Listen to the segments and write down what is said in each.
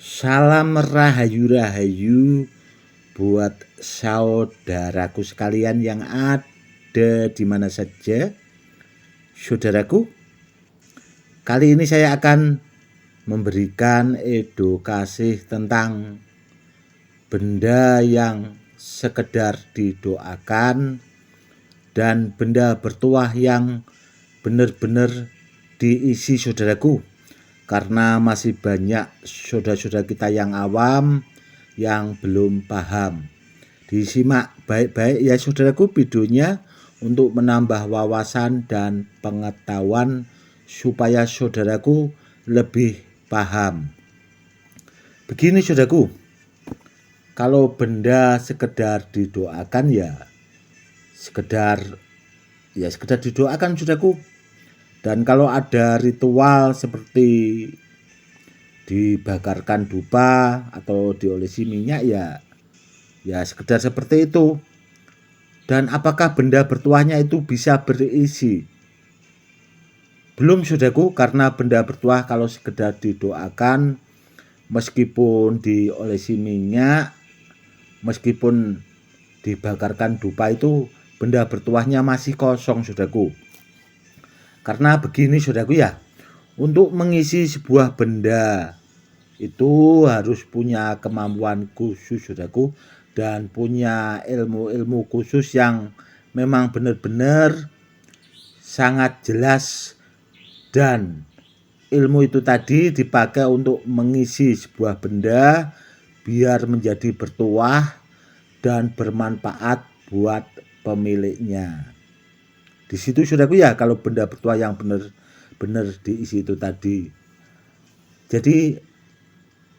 Salam rahayu-rahayu buat saudaraku sekalian yang ada di mana saja. Saudaraku, kali ini saya akan memberikan edukasi tentang benda yang sekedar didoakan dan benda bertuah yang benar-benar diisi, saudaraku. Karena masih banyak saudara-saudara kita yang awam yang belum paham. Disimak baik-baik ya saudaraku videonya untuk menambah wawasan dan pengetahuan supaya saudaraku lebih paham. Begini saudaraku, kalau benda sekedar didoakan sekedar didoakan saudaraku. Dan kalau ada ritual seperti dibakarkan dupa atau diolesi minyak ya sekedar seperti itu. Dan apakah benda bertuahnya itu bisa berisi? Belum saudaraku, karena benda bertuah kalau sekedar didoakan meskipun diolesi minyak, meskipun dibakarkan dupa itu benda bertuahnya masih kosong saudaraku. Karena begini saudaraku untuk mengisi sebuah benda itu harus punya kemampuan khusus saudaraku, dan punya ilmu-ilmu khusus yang memang benar-benar sangat jelas, dan ilmu itu tadi dipakai untuk mengisi sebuah benda biar menjadi bertuah dan bermanfaat buat pemiliknya. Di situ saudaraku kalau benda bertuah yang benar-benar diisi itu tadi. Jadi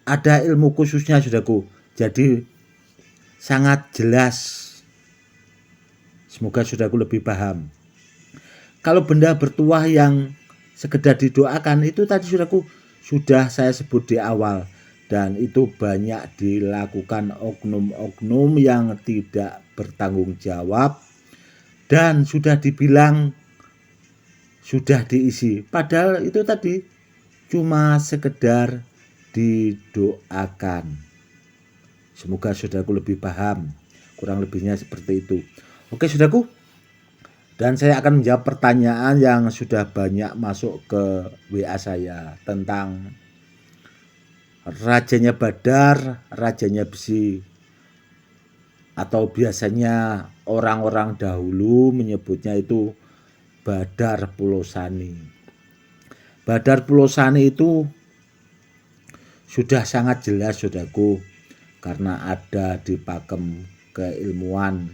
ada ilmu khususnya saudaraku. Jadi sangat jelas. Semoga saudaraku lebih paham. Kalau benda bertuah yang sekedar didoakan itu tadi saudaraku sudah saya sebut di awal, dan itu banyak dilakukan oknum-oknum yang tidak bertanggung jawab dan sudah dibilang sudah diisi, padahal itu tadi cuma sekedar didoakan. Semoga saudaraku lebih paham, kurang lebihnya seperti itu. Oke saudaraku, dan saya akan menjawab pertanyaan yang sudah banyak masuk ke WA saya tentang rajanya Badar, rajanya besi, atau biasanya orang-orang dahulu menyebutnya itu Badar Pulau Sani. Badar Pulau Sani itu sudah sangat jelas saudaraku, karena ada di pakem keilmuan,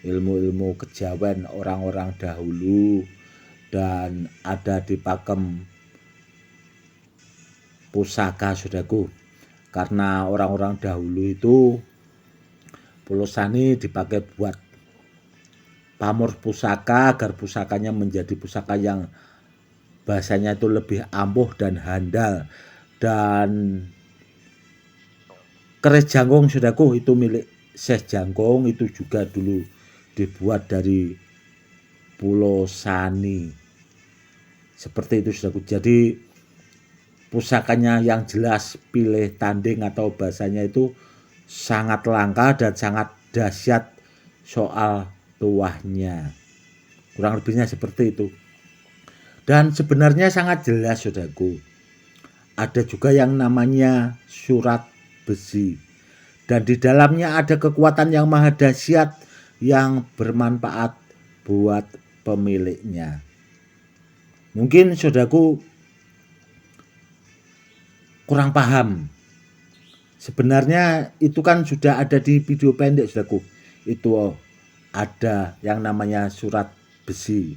ilmu-ilmu kejawen orang-orang dahulu, dan ada di pakem pusaka saudaraku. Karena orang-orang dahulu itu Pulau Sani dipakai buat pamor pusaka agar pusakanya menjadi pusaka yang bahasanya itu lebih ampuh dan handal. Dan keris jangkung saudaraku itu milik Syekh Jangkung, itu juga dulu dibuat dari Pulau Sani. Seperti itu saudaraku. Jadi pusakanya yang jelas pilih tanding atau bahasanya itu sangat langka dan sangat dahsyat soal tuahnya. Kurang lebihnya seperti itu. Dan sebenarnya sangat jelas saudaraku. Ada juga yang namanya surat besi. Dan di dalamnya ada kekuatan yang maha dahsyat yang bermanfaat buat pemiliknya. Mungkin saudaraku kurang paham. Sebenarnya itu kan sudah ada di video pendek saudaraku. Itu ada yang namanya surat besi.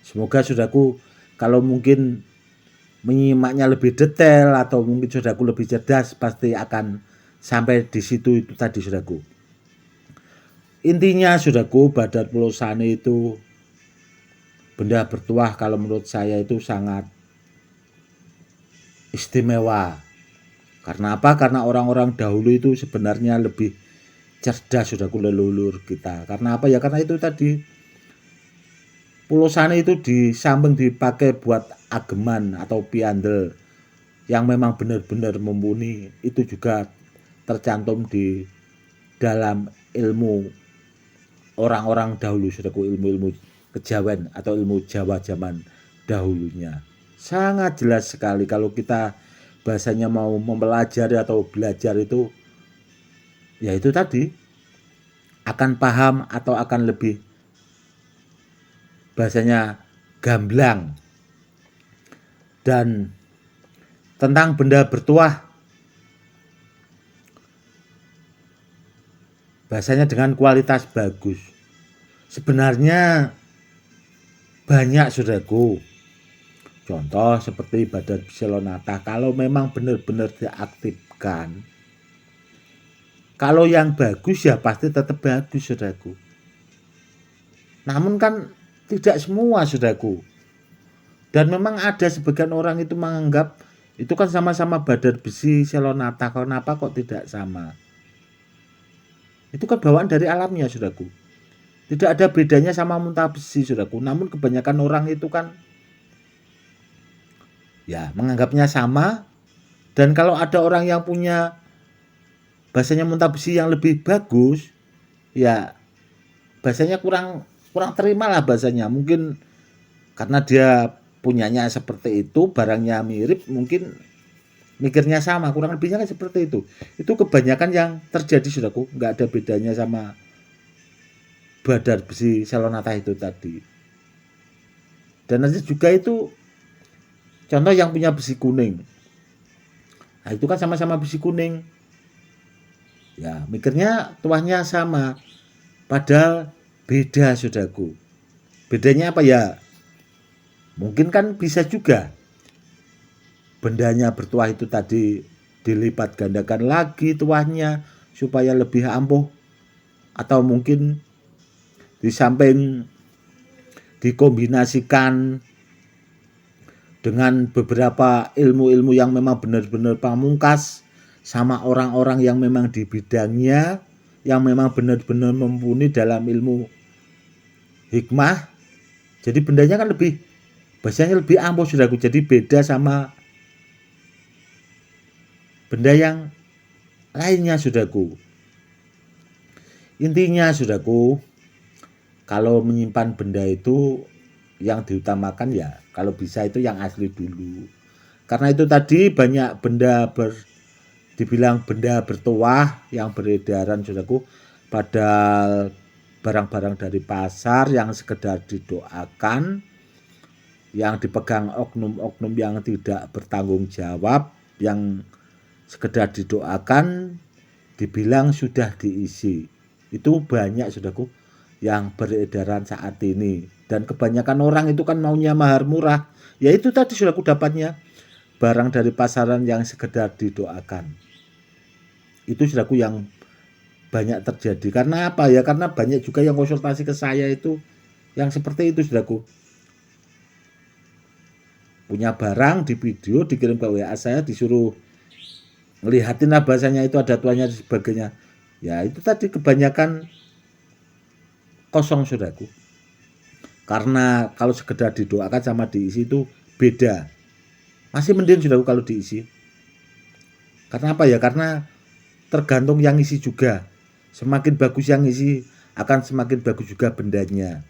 Semoga saudaraku kalau mungkin menyimaknya lebih detail atau mungkin saudaraku lebih cerdas pasti akan sampai di situ itu tadi saudaraku. Intinya saudaraku, Badar Pulau Sani itu benda bertuah kalau menurut saya itu sangat istimewa. Karena apa? Karena orang-orang dahulu itu sebenarnya lebih cerdas saudaraku, leluhur kita. Karena apa ya? Karena itu tadi Pulau Sani itu di samping dipakai buat ageman atau piandel, yang memang benar-benar mumpuni itu juga tercantum di dalam ilmu orang-orang dahulu, saudaraku, ilmu-ilmu kejawen atau ilmu Jawa zaman dahulunya. Sangat jelas sekali kalau kita bahasanya mau mempelajari atau belajar itu, ya itu tadi, akan paham atau akan lebih bahasanya gamblang. Dan tentang benda bertuah, bahasanya dengan kualitas bagus. Sebenarnya banyak, saudaraku. Contoh seperti badan Selonata, kalau memang benar-benar diaktifkan, kalau yang bagus ya pasti tetap bagus, saudaraku. Namun kan tidak semua, saudaraku. Dan memang ada sebagian orang itu menganggap itu kan sama-sama badan besi Selonata, kenapa kok tidak sama? Itu kan bawaan dari alamnya, saudaraku. Tidak ada bedanya sama muntah besi, saudaraku. Namun kebanyakan orang itu kan ya menganggapnya sama. Dan kalau ada orang yang punya bahasanya muntah besi yang lebih bagus, ya bahasanya kurang terima lah bahasanya. Mungkin karena dia punyanya seperti itu, barangnya mirip, mungkin mikirnya sama, kurang lebihnya kan seperti itu. Itu kebanyakan yang terjadi, saudaraku. Nggak ada bedanya sama badan besi Selonata itu tadi. Dan nanti juga itu contoh yang punya besi kuning. Nah itu kan sama-sama besi kuning. Ya mikirnya tuahnya sama. Padahal beda, saudaraku. Bedanya apa ya? Mungkin kan bisa juga bendanya bertuah itu tadi dilipat gandakan lagi tuahnya supaya lebih ampuh. Atau mungkin di samping dikombinasikan dengan beberapa ilmu-ilmu yang memang benar-benar pamungkas sama orang-orang yang memang di bidangnya, yang memang benar-benar mumpuni dalam ilmu hikmah. Jadi bendanya kan lebih, bahasanya lebih ampuh, saudaraku. Jadi beda sama benda yang lainnya, saudaraku. Intinya, saudaraku, kalau menyimpan benda itu yang diutamakan ya kalau bisa itu yang asli dulu. Karena itu tadi banyak benda dibilang benda bertuah yang beredaran, saudaraku, padahal barang-barang dari pasar yang sekedar didoakan, yang dipegang oknum-oknum yang tidak bertanggung jawab, yang sekedar didoakan, dibilang sudah diisi. Itu banyak, saudaraku, yang beredaran saat ini. Dan kebanyakan orang itu kan maunya mahar murah. Ya itu tadi, saudaraku, dapatnya barang dari pasaran yang sekedar didoakan. Itu, saudaraku, yang banyak terjadi. Karena apa ya? Karena banyak juga yang konsultasi ke saya itu yang seperti itu, saudaraku. Punya barang di video, dikirim ke WA saya, disuruh ngelihatin lah bahasanya itu ada tuanya dan sebagainya. Ya itu tadi kebanyakan kosong, saudaraku. Karena kalau sekedar didoakan sama diisi itu beda. Masih mending, saudaraku, kalau diisi. Karena apa ya? Karena tergantung yang isi juga. Semakin bagus yang isi, akan semakin bagus juga bendanya.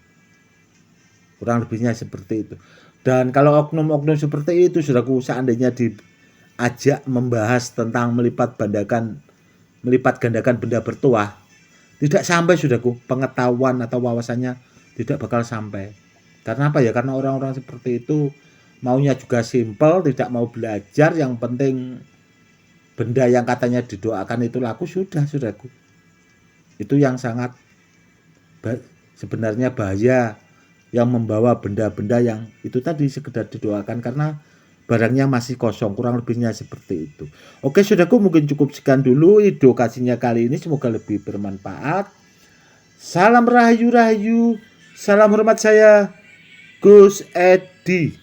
Kurang lebihnya seperti itu. Dan kalau oknum-oknum seperti itu, saudaraku, seandainya diajak membahas tentang melipat gandakan benda bertuah, tidak sampai, saudaraku, pengetahuan atau wawasannya tidak bakal sampai. Karena apa ya? Karena orang-orang seperti itu maunya juga simpel, tidak mau belajar, yang penting benda yang katanya didoakan itu laku, sudah, saudaraku. Itu yang sangat sebenarnya bahaya, yang membawa benda-benda yang itu tadi sekedar didoakan karena barangnya masih kosong. Kurang lebihnya seperti itu. Oke, saudaraku, mungkin cukup sekian dulu edukasinya kali ini, semoga lebih bermanfaat. Salam rahayu, salam hormat, saya Gus Edi.